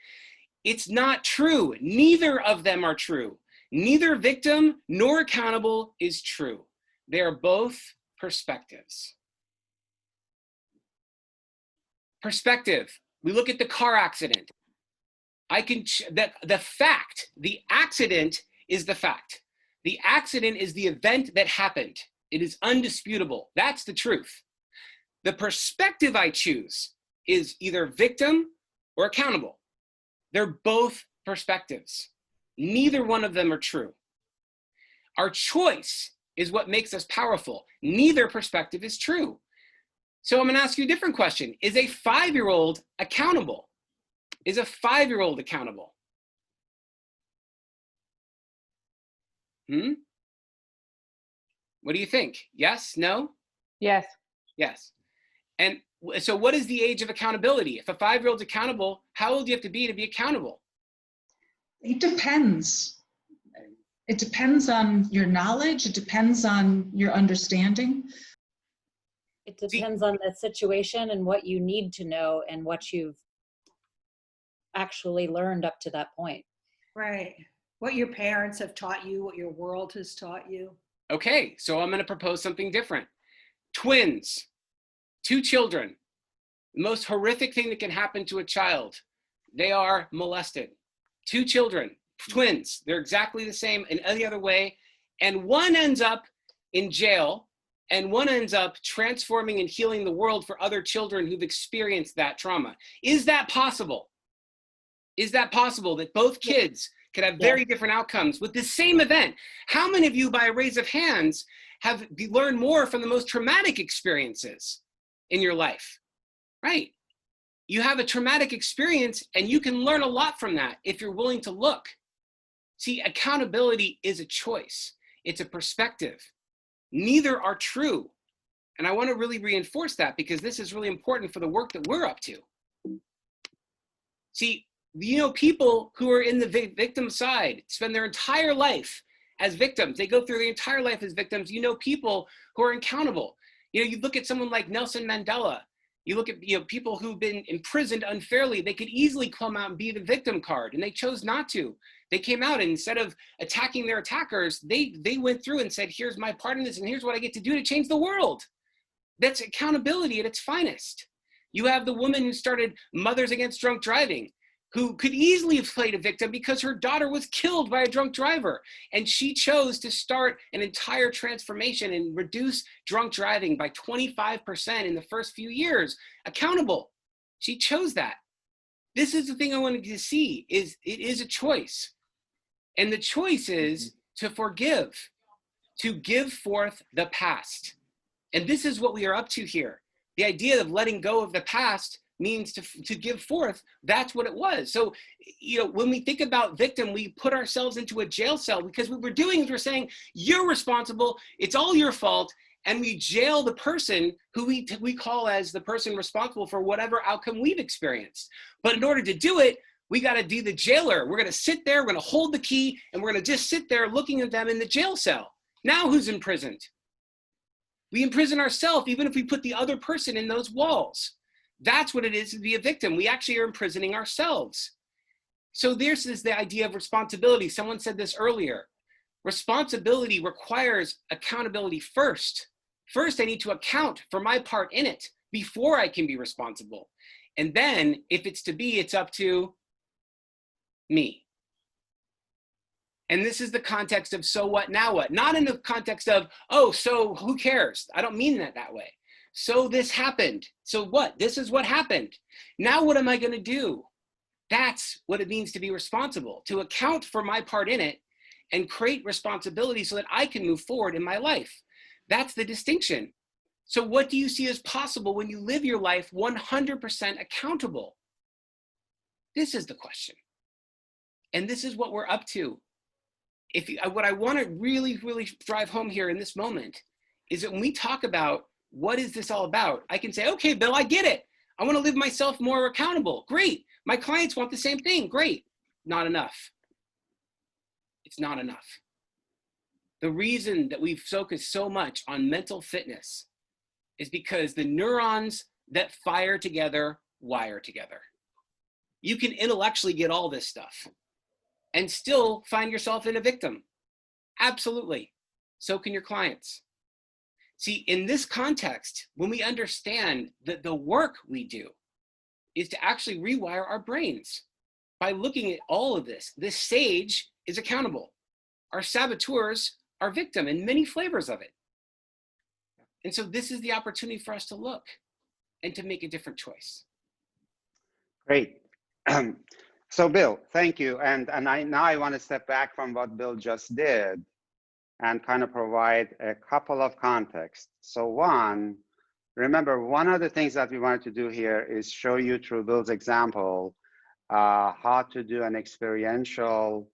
it's not true. Neither of them are true. Neither victim nor accountable is true. They are both perspectives. Perspective. We look at the car accident. The accident is the fact. The accident is the event that happened. It is undisputable. That's the truth. The perspective I choose is either victim or accountable. They're both perspectives. Neither one of them are true. Our choice is what makes us powerful. Neither perspective is true. So I'm going to ask you a different question. Is a 5-year-old accountable? Is a 5-year-old accountable? What do you think? Yes? No? Yes. Yes. And so what is the age of accountability? If a 5-year-old's accountable, how old do you have to be accountable? It depends. It depends on your knowledge. It depends on your understanding. It depends on the situation and what you need to know and what you've actually learned up to that point. Right. What your parents have taught you, what your world has taught you. Okay, so I'm going to propose something different. Twins, 2 children, the most horrific thing that can happen to a child, they are molested. 2 children, twins, they're exactly the same in any other way, and one ends up in jail, and one ends up transforming and healing the world for other children who've experienced that trauma. Is that possible? Is that possible that both kids could have very different outcomes with the same event? How many of you, by a raise of hands, have learned more from the most traumatic experiences in your life? Right. You have a traumatic experience and you can learn a lot from that if you're willing to look. See, accountability is a choice. It's a perspective. Neither are true. And I want to really reinforce that because this is really important for the work that we're up to. See, you know, people who are in the victim side spend their entire life as victims. They go through their entire life as victims. You know, people who are accountable. You know, you look at someone like Nelson Mandela. You look at, you know, people who've been imprisoned unfairly. They could easily come out and be the victim card, and they chose not to. They came out and instead of attacking their attackers, they went through and said, here's my part in this, and here's what I get to do to change the world. That's accountability at its finest. You have the woman who started Mothers Against Drunk Driving, who could easily have played a victim because her daughter was killed by a drunk driver. And she chose to start an entire transformation and reduce drunk driving by 25% in the first few years. Accountable. She chose that. This is the thing I wanted you to see, is it is a choice. And the choice is to forgive, to give forth the past. And this is what we are up to here. The idea of letting go of the past means to give forth, that's what it was. So, you know, when we think about victim, we put ourselves into a jail cell, because what we're doing is we're saying, you're responsible, it's all your fault, and we jail the person who we call as the person responsible for whatever outcome we've experienced. But in order to do it, we got to do the jailer. We're going to sit there, we're going to hold the key, and we're going to just sit there looking at them in the jail cell. Now who's imprisoned? We imprison ourselves, even if we put the other person in those walls. That's what it is to be a victim. We actually are imprisoning ourselves. So this is the idea of responsibility. Someone said this earlier. Responsibility requires accountability first. First, I need to account for my part in it before I can be responsible. And then, if it's to be, it's up to me. And this is the context of so what, now what? Not in the context of, oh, so who cares? I don't mean that way. So this happened. So what? This is what happened. Now what am I going to do? That's what it means to be responsible, to account for my part in it and create responsibility so that I can move forward in my life. That's the distinction. So what do you see as possible when you live your life 100% accountable? This is the question. And this is what we're up to. What I want to really, really drive home here in this moment is that when we talk about what is this all about, I can say, okay, Bill, I get it. I want to live myself more accountable. Great. My clients want the same thing. Great. Not enough. It's not enough. The reason that we've focused so much on mental fitness is because the neurons that fire together wire together. You can intellectually get all this stuff and still find yourself in a victim. Absolutely. So can your clients. See, in this context, when we understand that the work we do is to actually rewire our brains by looking at all of this, this sage is accountable. Our saboteurs are victim in many flavors of it. And so this is the opportunity for us to look and to make a different choice. Great. So Bill, thank you. And now I want to step back from what Bill just did and kind of provide a couple of contexts. So one, remember, one of the things that we wanted to do here is show you through Bill's example how to do an experiential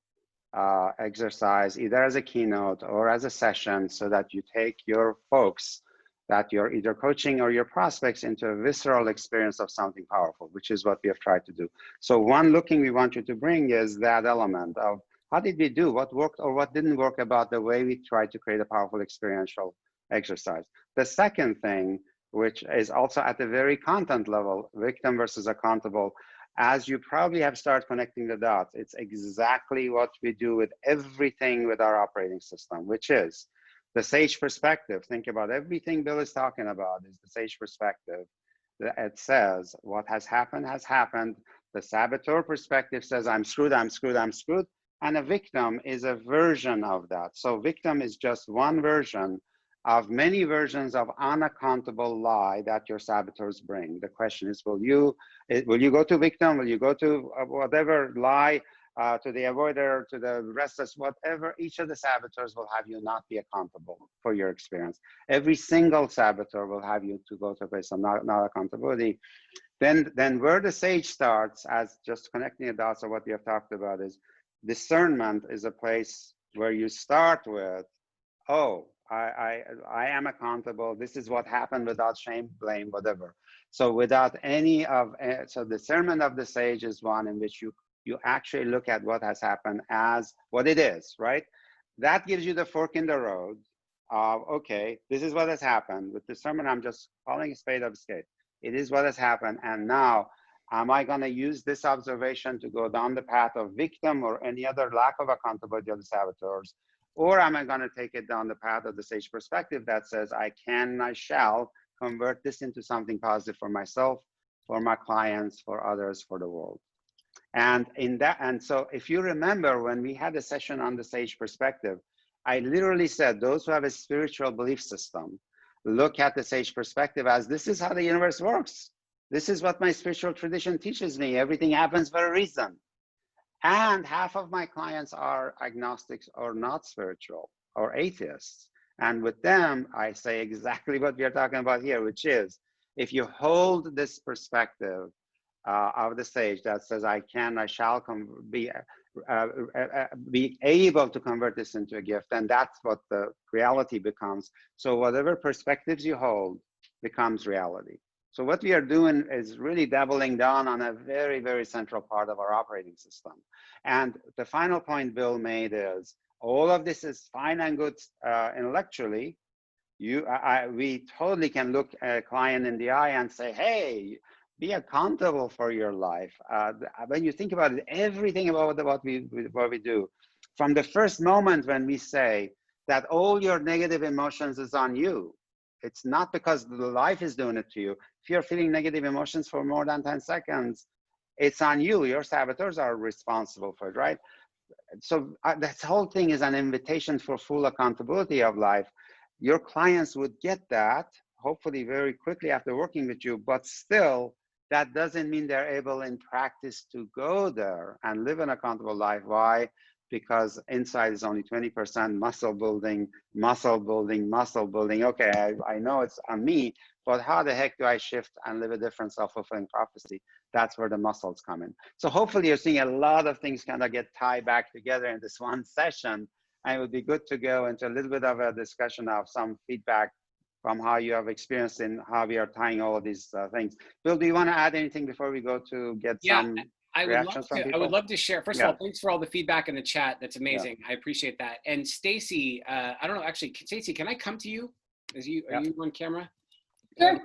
exercise, either as a keynote or as a session, so that you take your folks that you're either coaching or your prospects into a visceral experience of something powerful, which is what we have tried to do. So one looking we want you to bring is that element of how did we do, what worked or what didn't work about the way we tried to create a powerful experiential exercise. The second thing, which is also at the very content level, victim versus accountable, as you probably have started connecting the dots, it's exactly what we do with everything with our operating system, which is the sage perspective. Think about everything Bill is talking about is the sage perspective. It says what has happened has happened. The saboteur perspective says I'm screwed, I'm screwed, I'm screwed. And a victim is a version of that. So victim is just one version of many versions of unaccountable lie that your saboteurs bring. The question is, will you go to victim? Will you go to whatever lie, to the avoider, to the restless, whatever? Each of the saboteurs will have you not be accountable for your experience. Every single saboteur will have you to go to a place of not accountability. Then where the sage starts, as just connecting the dots of what we have talked about, is discernment is a place where you start with, oh, I am accountable. This is what happened without shame, blame, whatever. So without any of, so discernment of the sage is one in which you actually look at what has happened as what it is, right? That gives you the fork in the road of, okay, this is what has happened. With discernment, I'm just calling a spade of a spade. It is what has happened. And now, am I going to use this observation to go down the path of victim or any other lack of accountability of the saboteurs? Or am I going to take it down the path of the sage perspective that says, I can, I shall convert this into something positive for myself, for my clients, for others, for the world. And so if you remember when we had a session on the sage perspective, I literally said, those who have a spiritual belief system, look at the sage perspective as this is how the universe works. This is what my spiritual tradition teaches me. Everything happens for a reason. And half of my clients are agnostics or not spiritual or atheists. And with them, I say exactly what we are talking about here, which is, if you hold this perspective of the sage that says, I can, I shall be able to convert this into a gift, and that's what the reality becomes. So whatever perspectives you hold becomes reality. So what we are doing is really doubling down on a very, very central part of our operating system. And the final point Bill made is, all of this is fine and good intellectually. We totally can look a client in the eye and say, hey, be accountable for your life. When you think about it, everything about what we do, from the first moment when we say that all your negative emotions is on you, it's not because the life is doing it to you. If you're feeling negative emotions for more than 10 seconds, it's on you. Your saboteurs are responsible for it, right? So this whole thing is an invitation for full accountability of life. Your clients would get that, hopefully very quickly after working with you, but still, that doesn't mean they're able in practice to go there and live an accountable life. Why? Because inside is only 20% muscle building, muscle building, muscle building. Okay, I know it's on me, but how the heck do I shift and live a different self-fulfilling prophecy? That's where the muscles come in. So hopefully you're seeing a lot of things kind of get tied back together in this one session. And it would be good to go into a little bit of a discussion of some feedback from how you have experienced in how we are tying all of these things. Bill, do you want to add anything before we go to get some reactions from people? I would love to share. First of all, thanks for all the feedback in the chat. That's amazing. I appreciate that. And Stacy, I don't know, actually, Stacy, can I come to you? Are you on camera? Sure.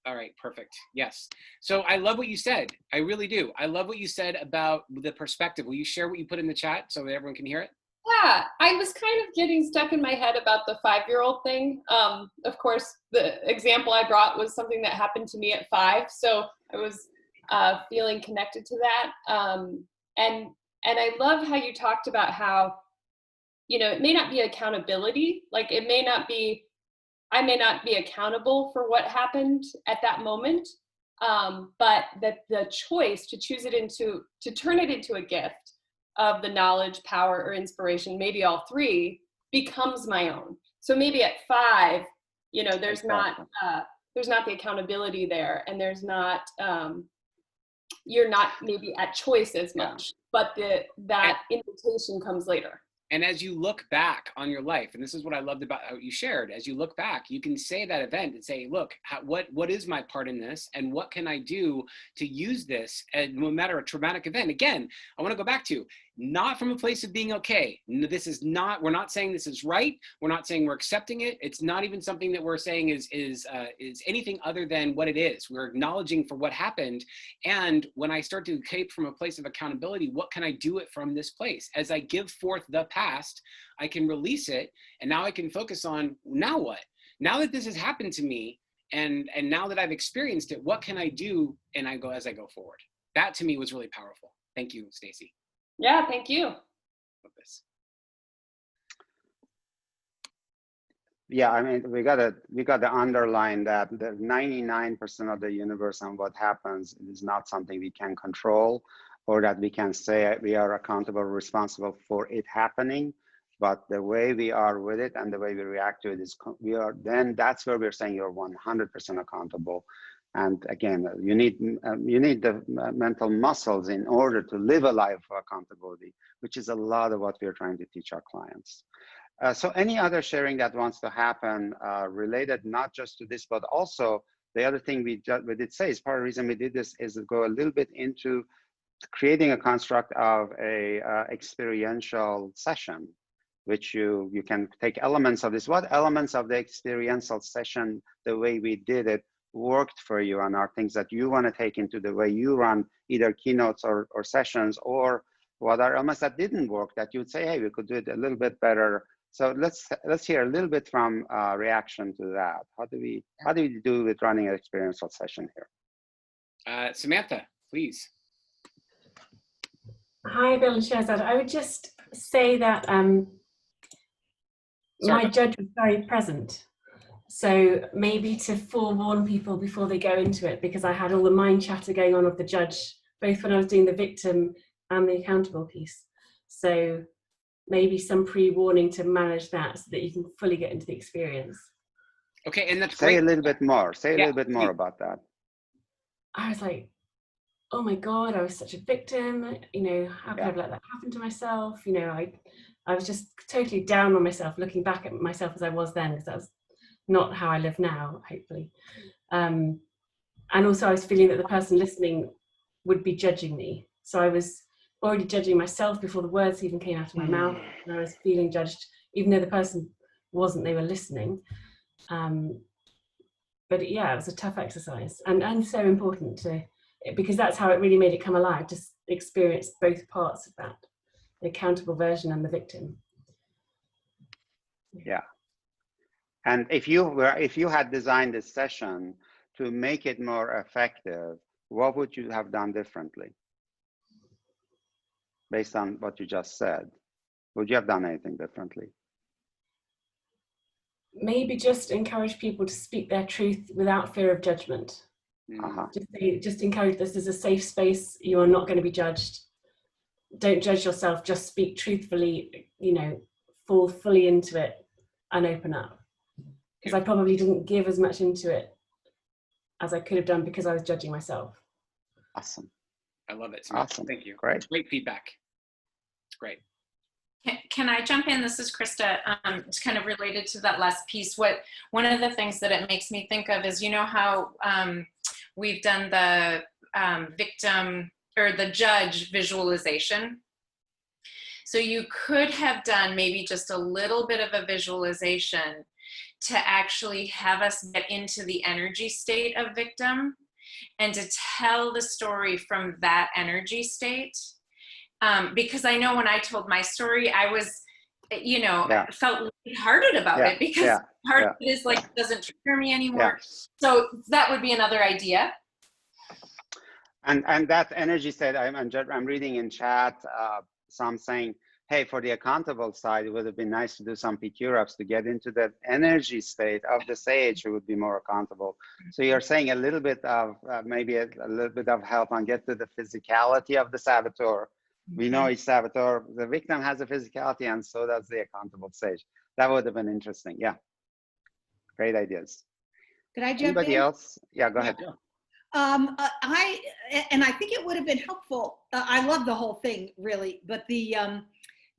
All right, perfect. Yes. So I love what you said. I really do. I love what you said about the perspective. Will you share what you put in the chat so that everyone can hear it? Yeah, I was kind of getting stuck in my head about the 5-year-old thing. Of course, the example I brought was something that happened to me at 5, so I was feeling connected to that. And I love how you talked about how, you know, it may not be accountability, like it may not be, I may not be accountable for what happened at that moment, but that the choice to choose it to turn it into a gift of the knowledge, power, or inspiration, maybe all three, becomes my own. So maybe at 5, you know, there's not the accountability there, and there's not, you're not maybe at choice as much, but that invitation comes later. And as you look back on your life, and this is what I loved about how you shared, as you look back, you can say that event and say, look, what is my part in this? And what can I do to use this? And no matter a traumatic event, again, I want to go back to, not from a place of being okay. This is not, we're not saying this is right. We're not saying we're accepting it. It's not even something that we're saying is anything other than what it is. We're acknowledging for what happened. And when I start to cape from a place of accountability, what can I do it from this place? As I give forth the past, I can release it. And now I can focus on, now what? Now that this has happened to me, and now that I've experienced it, what can I do? And I go as I go forward. That to me was really powerful. Thank you, Stacy. Yeah, thank you. Yeah, I mean, we got to underline that the 99% of the universe and what happens is not something we can control, or that we can say we are accountable, responsible for it happening. But the way we are with it and the way we react to it is, then that's where we're saying you're 100% accountable. And again, you need the mental muscles in order to live a life of accountability, which is a lot of what we're trying to teach our clients. So any other sharing that wants to happen related not just to this, but also the other thing we did say is part of the reason we did this is to go a little bit into creating a construct of a experiential session, which you can take elements of this. What elements of the experiential session, the way we did it, worked for you and are things that you want to take into the way you run either keynotes or sessions, or what are elements that didn't work that you would say, hey, we could do it a little bit better. So let's hear a little bit from reaction to that. How do we do with running an experiential session here? Samantha, please. Hi, Bill and Shehzad. I would just say that my judge was very present. So maybe to forewarn people before they go into it, because I had all the mind chatter going on of the judge, both when I was doing the victim and the accountable piece. So maybe some pre-warning to manage that so that you can fully get into the experience. Okay, and that's Say great. a little bit more. Say a Yeah, little bit more please. about that. I was like, oh my God, I was such a victim. You know, how could I have let that happen to myself? You know, I was just totally down on myself, looking back at myself as I was then, because that was not how I live now, hopefully. And also I was feeling that the person listening would be judging me. So I was already judging myself before the words even came out of my mouth. And I was feeling judged, even though the person wasn't, they were listening. But yeah, it was a tough exercise and so important to, because that's how it really made it come alive, to experience both parts of that, the accountable version and the victim. Yeah. And if you had designed this session to make it more effective, what would you have done differently? Based on what you just said, would you have done anything differently? Maybe just encourage people to speak their truth without fear of judgment. Just encourage this as a safe space. You are not going to be judged. Don't judge yourself. Just speak truthfully. You know, fall fully into it and open up. Because I probably didn't give as much into it as I could have done because I was judging myself. Awesome. I love it. Awesome. Thank you. Great. Great feedback. It's great. Can I jump in? This is Krista. It's kind of related to that last piece. One of the things that it makes me think of is, you know how we've done the victim or the judge visualization. So you could have done maybe just a little bit of a visualization to actually have us get into the energy state of victim and to tell the story from that energy state. Because I know when I told my story, I was, you know, felt hearted about it because part of it is like, it doesn't trigger me anymore. So that would be another idea. And that energy state, I'm reading in chat, some saying, hey, for the accountable side, it would have been nice to do some PQ reps to get into that energy state of the sage who would be more accountable. So you're saying a little bit of, maybe a little bit of help on get to the physicality of the saboteur. We know each saboteur, the victim has a physicality and so does the accountable sage. That would have been interesting. Yeah. Great ideas. Could I jump Anybody in? else? Yeah, go ahead. I think it would have been helpful. I love the whole thing really, but the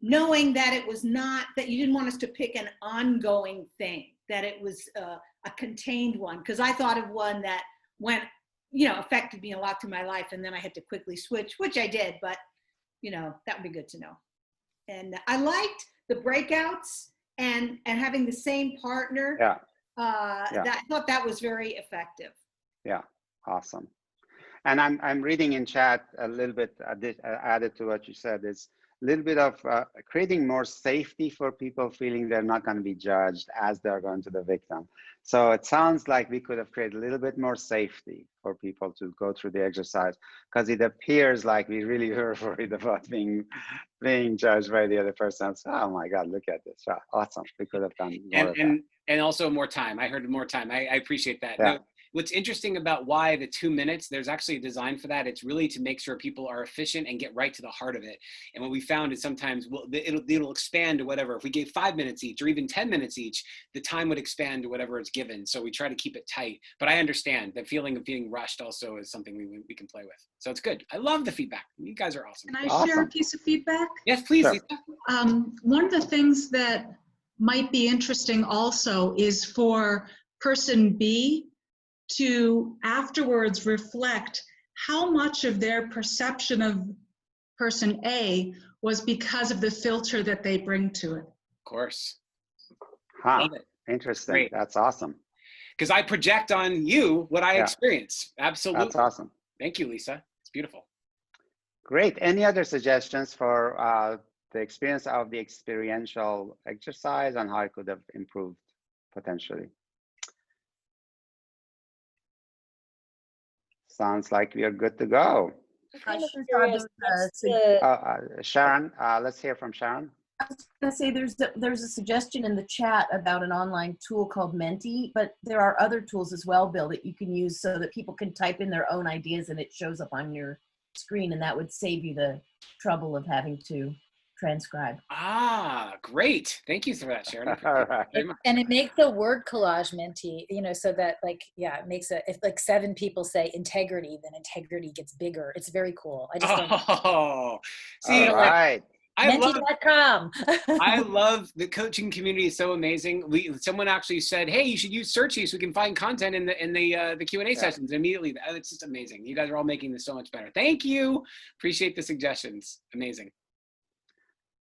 knowing that it was not, that you didn't want us to pick an ongoing thing, that it was a contained one. Because I thought of one that went, you know, affected me a lot through my life, and then I had to quickly switch, which I did, but you know, that would be good to know. And I liked the breakouts and having the same partner. I thought that was very effective. Yeah, awesome. And I'm reading in chat a little bit added to what you said is a little bit of creating more safety for people feeling they're not going to be judged as they're going to the victim. So it sounds like we could have created a little bit more safety for people to go through the exercise, because it appears like we really were worried about being judged by the other person. So, oh my God, look at this. Wow, awesome. We could have done more of that. And also more time. I heard more time. I appreciate that. Yeah. No, what's interesting about why the 2 minutes, there's actually a design for that. It's really to make sure people are efficient and get right to the heart of it. And what we found is sometimes it'll expand to whatever. If we gave 5 minutes each or even 10 minutes each, the time would expand to whatever is given. So we try to keep it tight. But I understand the feeling of being rushed also is something we can play with. So it's good. I love the feedback. You guys are awesome. Can I share a piece of feedback? Yes, please. Sure. One of the things that might be interesting also is for person B to afterwards reflect how much of their perception of person A was because of the filter that they bring to it. Of course. Huh. Interesting. Great. That's awesome. Because I project on you what I experience. Absolutely. That's awesome. Thank you, Lisa. It's beautiful. Great. Any other suggestions for the experience of the experiential exercise and how it could have improved potentially? Sounds like we are good to go. Sharon, let's hear from Sharon. I was going to say there's a suggestion in the chat about an online tool called Menti, but there are other tools as well, Bill, that you can use so that people can type in their own ideas and it shows up on your screen, and that would save you the trouble of having to transcribe. Ah, great. Thank you for that, Sharon. I appreciate it very much. And it makes a word collage, Menti, you know, so that like, yeah, it makes if like 7 people say integrity, then integrity gets bigger. It's very cool. I just Oh, see, All right. Menti.com. I love the coaching community. Is so amazing. Someone actually said, "Hey, you should use Searchy so we can find content in the Q&A sessions immediately." It's just amazing. You guys are all making this so much better. Thank you. Appreciate the suggestions. Amazing.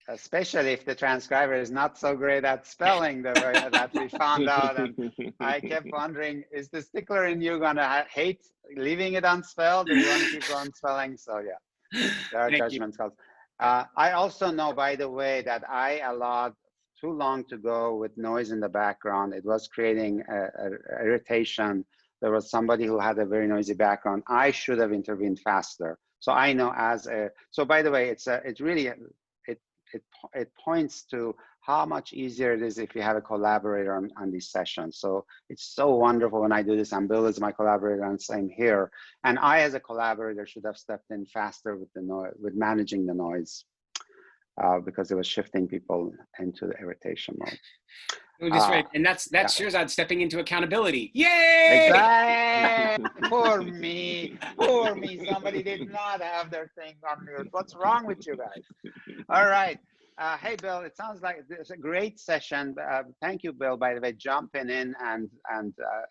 Especially if the transcriber is not so great at spelling the way that we found out. And I kept wondering, is the stickler in you gonna hate leaving it unspelled, or do you want to keep on spelling? So yeah, there are judgment calls. I also know, by the way, that I allowed too long to go with noise in the background. It was creating a irritation. There was somebody who had a very noisy background. I should have intervened faster. So I know so by the way, it points to how much easier it is if you have a collaborator on these sessions. So it's so wonderful when I do this, and Bill is my collaborator, and same here. And I, as a collaborator, should have stepped in faster with the noise, with managing the noise, because it was shifting people into the irritation mode. You're just right. And that's Shirzad stepping into accountability. Yay! Exactly. Poor me. Somebody did not have their thing on mute. What's wrong with you guys? All right. Hey, Bill, it sounds like it's a great session. Thank you, Bill, by the way, jumping in and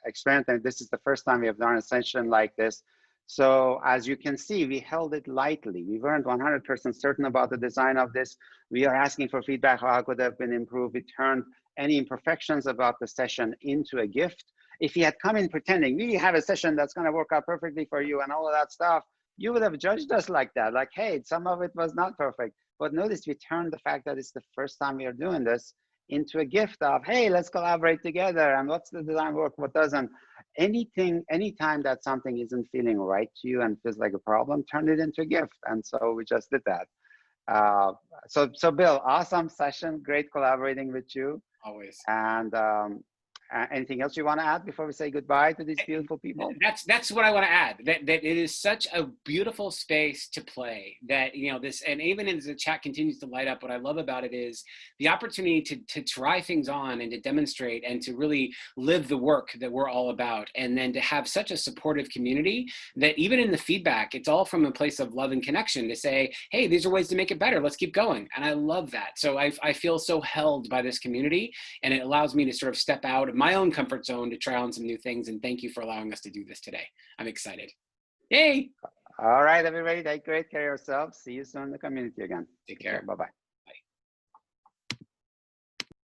experimenting. This is the first time we have done a session like this. So as you can see, we held it lightly. We weren't 100% certain about the design of this. We are asking for feedback, how could have been improved. We turned any imperfections about the session into a gift. If he had come in pretending, we have a session that's gonna work out perfectly for you and all of that stuff, you would have judged us like that. Like, hey, some of it was not perfect. But notice we turned the fact that it's the first time we are doing this into a gift of, hey, let's collaborate together. And what's the design work, what doesn't? Anytime that something isn't feeling right to you and feels like a problem, turn it into a gift. And so we just did that. So Bill, awesome session. Great collaborating with you. Always. And anything else you want to add before we say goodbye to these beautiful people? That's what I want to add. That it is such a beautiful space to play. That, you know, this, and even as the chat continues to light up, what I love about it is the opportunity to try things on and to demonstrate and to really live the work that we're all about, and then to have such a supportive community that even in the feedback, it's all from a place of love and connection to say, hey, these are ways to make it better. Let's keep going. And I love that. So I feel so held by this community, and it allows me to sort of step out of my own comfort zone to try on some new things. And thank you for allowing us to do this today. I'm excited. Yay. All right, everybody, take great care of yourselves. See you soon in the community again. Take care. Bye-bye.